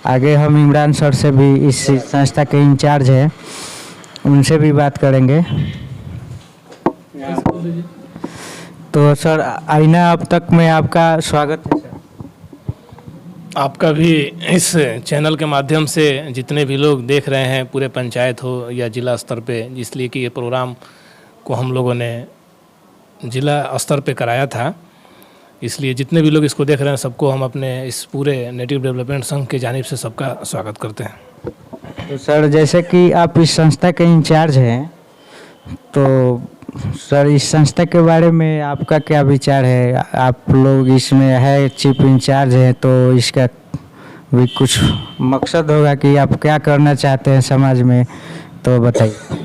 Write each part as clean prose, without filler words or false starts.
आगे हम इमरान सर से भी, इस संस्था के इंचार्ज हैं, उनसे भी बात करेंगे। तो सर, आईना अब तक में आपका स्वागत है। सर आपका भी इस चैनल के माध्यम से जितने भी लोग देख रहे हैं, पूरे पंचायत हो या जिला स्तर पे, इसलिए कि ये प्रोग्राम को हम लोगों ने जिला स्तर पे कराया था, इसलिए जितने भी लोग इसको देख रहे हैं सबको हम अपने इस पूरे नेटिव डेवलपमेंट संघ के जानिब से सबका स्वागत करते हैं। तो सर, जैसे कि आप इस संस्था के इंचार्ज हैं, तो सर इस संस्था के बारे में आपका क्या विचार है? आप लोग इसमें है चीफ इंचार्ज हैं, तो इसका भी कुछ मकसद होगा कि आप क्या करना चाहते हैं समाज में, तो बताइए।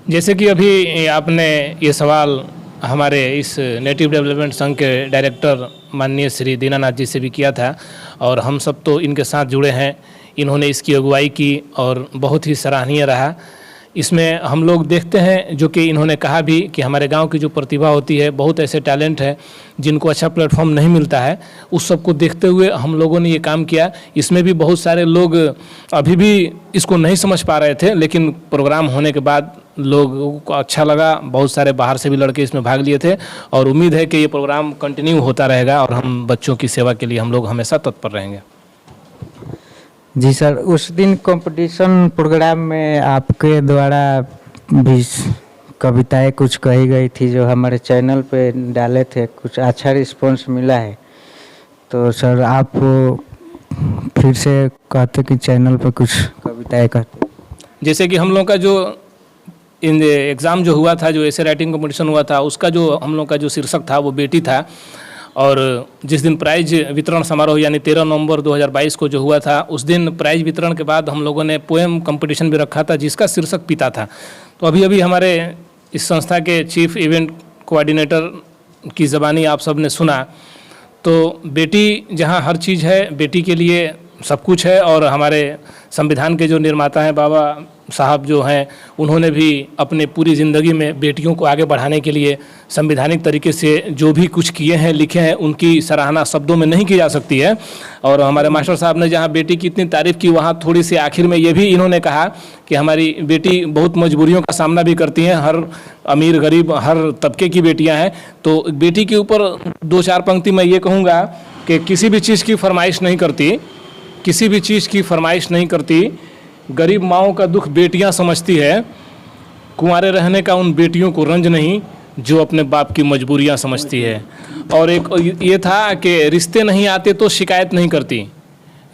जैसे कि अभी आपने ये सवाल हमारे इस नेटिव डेवलपमेंट संघ के डायरेक्टर माननीय श्री दीनानाथ जी से भी किया था, और हम सब तो इनके साथ जुड़े हैं। इन्होंने इसकी अगुवाई की और बहुत ही सराहनीय रहा। इसमें हम लोग देखते हैं, जो कि इन्होंने कहा भी, कि हमारे गांव की जो प्रतिभा होती है, बहुत ऐसे टैलेंट है जिनको अच्छा प्लेटफॉर्म नहीं मिलता है, उस सब को देखते हुए हम लोगों ने ये काम किया। इसमें भी बहुत सारे लोग अभी भी इसको नहीं समझ पा रहे थे, लेकिन प्रोग्राम होने के बाद लोगों को अच्छा लगा। बहुत सारे बाहर से भी लड़के इसमें भाग लिए थे, और उम्मीद है कि ये प्रोग्राम कंटिन्यू होता रहेगा और हम बच्चों की सेवा के लिए हम लोग हमेशा तत्पर रहेंगे। जी सर, उस दिन कंपटीशन प्रोग्राम में आपके द्वारा भी कविताएं कुछ कही गई थी, जो हमारे चैनल पे डाले थे, कुछ अच्छा रिस्पांस मिला है। तो सर आप फिर से कहते कि चैनल पे कुछ कविताएं कहते। जैसे कि हम लोग का जो इन एग्ज़ाम जो हुआ था, जो ऐसे राइटिंग कंपटीशन हुआ था, उसका जो हम लोग का जो शीर्षक था वो बेटी था। और जिस दिन प्राइज वितरण समारोह यानी 13 नवंबर 2022 को जो हुआ था, उस दिन प्राइज वितरण के बाद हम लोगों ने पोएम कंपटीशन भी रखा था, जिसका शीर्षक पिता था। तो अभी अभी हमारे इस संस्था के चीफ इवेंट कोऑर्डिनेटर की ज़बानी आप सब ने सुना। तो बेटी जहाँ हर चीज़ है, बेटी के लिए सब कुछ है। और हमारे संविधान के जो निर्माता हैं बाबा साहब जो हैं, उन्होंने भी अपने पूरी ज़िंदगी में बेटियों को आगे बढ़ाने के लिए संवैधानिक तरीके से जो भी कुछ किए हैं, लिखे हैं, उनकी सराहना शब्दों में नहीं की जा सकती है। और हमारे मास्टर साहब ने जहाँ बेटी की इतनी तारीफ़ की, वहाँ थोड़ी सी आखिर में ये भी इन्होंने कहा कि हमारी बेटी बहुत मजबूरियों का सामना भी करती हैं। हर अमीर गरीब हर तबके की बेटियाँ हैं। तो बेटी के ऊपर 2-4 पंक्ति मैं ये कहूँगा कि किसी भी चीज़ की फरमाइश नहीं करती, किसी भी चीज़ की फरमाइश नहीं करती। गरीब माँओं का दुख बेटियां समझती है, कुंवारे रहने का उन बेटियों को रंज नहीं, जो अपने बाप की मजबूरियां समझती है। और एक ये था कि रिश्ते नहीं आते तो शिकायत नहीं करती,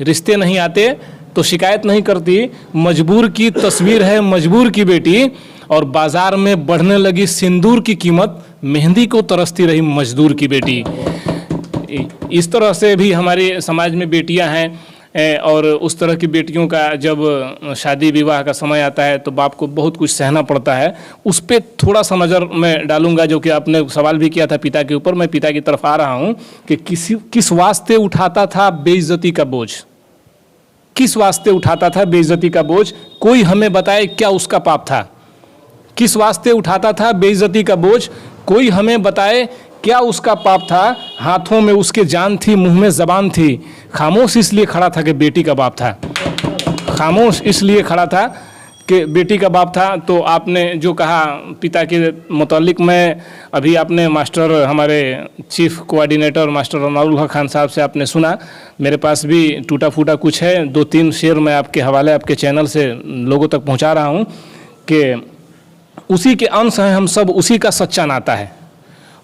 रिश्ते नहीं आते तो शिकायत नहीं करती। मजबूर की तस्वीर है मजबूर की बेटी, और बाज़ार में बढ़ने लगी सिंदूर की कीमत, मेहंदी को तरसती रही मजदूर की बेटी। इस तरह से भी हमारे समाज में बेटियां हैं। और उस तरह की बेटियों का जब शादी विवाह का समय आता है तो बाप को बहुत कुछ सहना पड़ता है। उस पर थोड़ा सा नज़र मैं डालूंगा, जो कि आपने सवाल भी किया था पिता के ऊपर। मैं पिता की तरफ आ रहा हूँ कि किस वास्ते उठाता था बेइज्जती का बोझ, किस वास्ते उठाता था बेइज्जती का बोझ, कोई हमें बताए क्या उसका पाप था। किस वास्ते उठाता था बेइज्जती का बोझ, कोई हमें बताए क्या उसका पाप था। हाथों में उसके जान थी, मुंह में ज़बान थी, खामोश इसलिए खड़ा था कि बेटी का बाप था, खामोश इसलिए खड़ा था कि बेटी का बाप था। तो आपने जो कहा पिता के मुतालिक, मैं अभी आपने मास्टर हमारे चीफ कोऑर्डिनेटर मास्टर रनाउल हक खान साहब से आपने सुना, मेरे पास भी टूटा फूटा कुछ है, 2-3 शेर मैं आपके हवाले आपके चैनल से लोगों तक पहुंचा रहा हूं कि उसी के अंश हैं हम सब, उसी का सच्चा नाता है,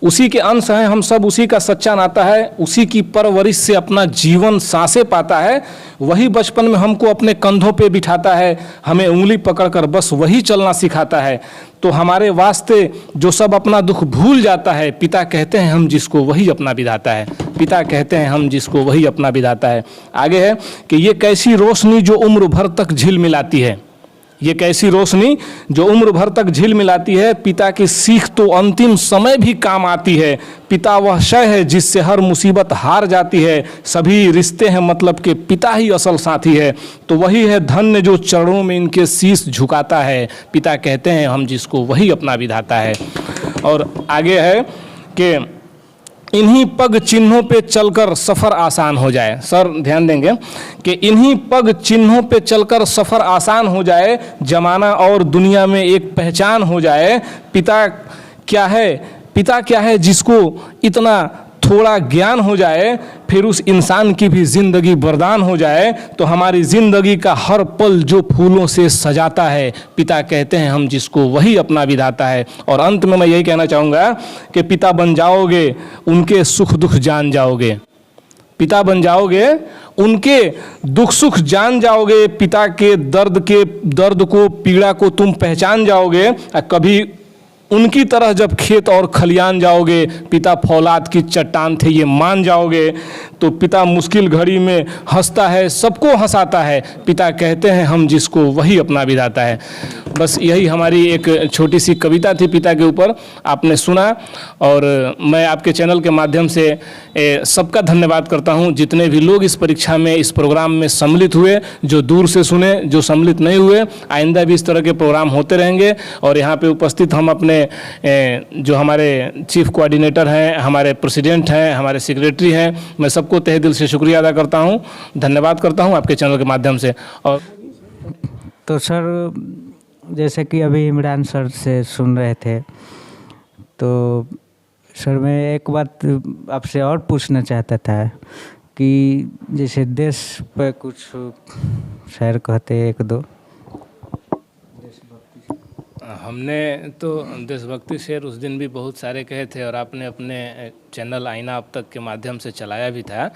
उसी के अंश हैं हम सब, उसी का सच्चा नाता है। उसी की परवरिश से अपना जीवन सांसें पाता है, वही बचपन में हमको अपने कंधों पे बिठाता है, हमें उंगली पकड़कर बस वही चलना सिखाता है। तो हमारे वास्ते जो सब अपना दुख भूल जाता है, पिता कहते हैं हम जिसको वही अपना विधाता है, पिता कहते हैं हम जिसको वही अपना विधाता है। आगे है कि ये कैसी रोशनी जो उम्र भर तक झिलमिलाती है, ये कैसी रोशनी जो उम्र भर तक झिलमिलाती है। पिता की सीख तो अंतिम समय भी काम आती है, पिता वह शय है जिससे हर मुसीबत हार जाती है। सभी रिश्ते हैं मतलब कि पिता ही असल साथी है, तो वही है धन्य जो चरणों में इनके शीश झुकाता है। पिता कहते हैं हम जिसको वही अपना विधाता है। और आगे है कि इन्हीं पग चिन्हों पे चलकर सफ़र आसान हो जाए। सर ध्यान देंगे कि इन्हीं पग चिन्हों पे चलकर सफ़र आसान हो जाए, जमाना और दुनिया में एक पहचान हो जाए। पिता क्या है जिसको इतना थोड़ा ज्ञान हो जाए, फिर उस इंसान की भी ज़िंदगी वरदान हो जाए। तो हमारी ज़िंदगी का हर पल जो फूलों से सजाता है, पिता कहते हैं हम जिसको, वही अपना विधाता है। और अंत में मैं यही कहना चाहूँगा कि पिता बन जाओगे, उनके सुख दुख जान जाओगे। पिता बन जाओगे, उनके दुख सुख जान जाओगे। पिता के दर्द को, पीड़ा को तुम पहचान जाओगे। कभी उनकी तरह जब खेत और खलियान जाओगे, पिता फौलाद की चट्टान थे ये मान जाओगे। तो पिता मुश्किल घड़ी में हंसता है, सबको हंसाता है। पिता कहते हैं हम जिसको, वही अपना विधाता है। बस यही हमारी एक छोटी सी कविता थी पिता के ऊपर, आपने सुना। और मैं आपके चैनल के माध्यम से सबका धन्यवाद करता हूं, जितने भी लोग इस परीक्षा में, इस प्रोग्राम में सम्मिलित हुए, जो दूर से सुने, जो सम्मिलित नहीं हुए। आइंदा भी इस तरह के प्रोग्राम होते रहेंगे। और यहाँ पे उपस्थित हम अपने जो हमारे चीफ कोऑर्डिनेटर हैं, हमारे प्रेसिडेंट हैं, हमारे सेक्रेटरी हैं, मैं सबको तहे दिल से शुक्रिया अदा करता हूं, धन्यवाद करता हूं आपके चैनल के माध्यम से। और तो सर, जैसे कि अभी इमरान सर से सुन रहे थे, तो सर मैं एक बात आपसे और पूछना चाहता था कि जैसे देश पे कुछ शायर कहते एक दो। हमने तो देशभक्ति शेर उस दिन भी बहुत सारे कहे थे, और आपने अपने चैनल आईना अब तक के माध्यम से चलाया भी था।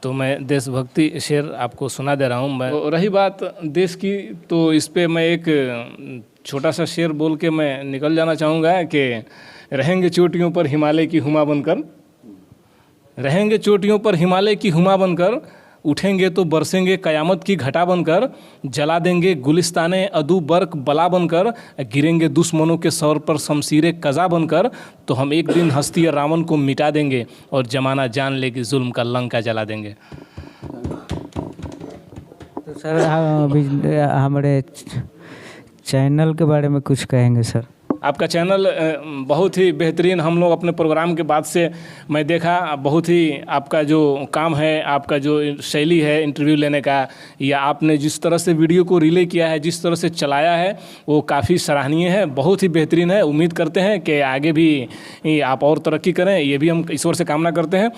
तो मैं देशभक्ति शेर आपको सुना दे रहा हूँ। मैं तो रही बात देश की, तो इस पे मैं एक छोटा सा शेर बोल के मैं निकल जाना चाहूँगा कि रहेंगे चोटियों पर हिमालय की हुमा बनकर, रहेंगे चोटियों पर हिमालय की हुमा बनकर, उठेंगे तो बरसेंगे कयामत की घटा बनकर, जला देंगे गुलिस्ताने अदू बर्क बला बनकर, गिरेंगे दुश्मनों के सर पर शमशीरे कज़ा बनकर। तो हम एक दिन हस्ती रावण को मिटा देंगे, और जमाना जान लेगी जुल्म का लंका जला देंगे। तो सर अभी हमारे चैनल के बारे में कुछ कहेंगे सर? आपका चैनल बहुत ही बेहतरीन, हम लोग अपने प्रोग्राम के बाद से मैं देखा, बहुत ही आपका जो काम है, आपका जो शैली है इंटरव्यू लेने का, या आपने जिस तरह से वीडियो को रिले किया है, जिस तरह से चलाया है, वो काफ़ी सराहनीय है, बहुत ही बेहतरीन है। उम्मीद करते हैं कि आगे भी आप और तरक्की करें, ये भी हम ईश्वर से कामना करते हैं।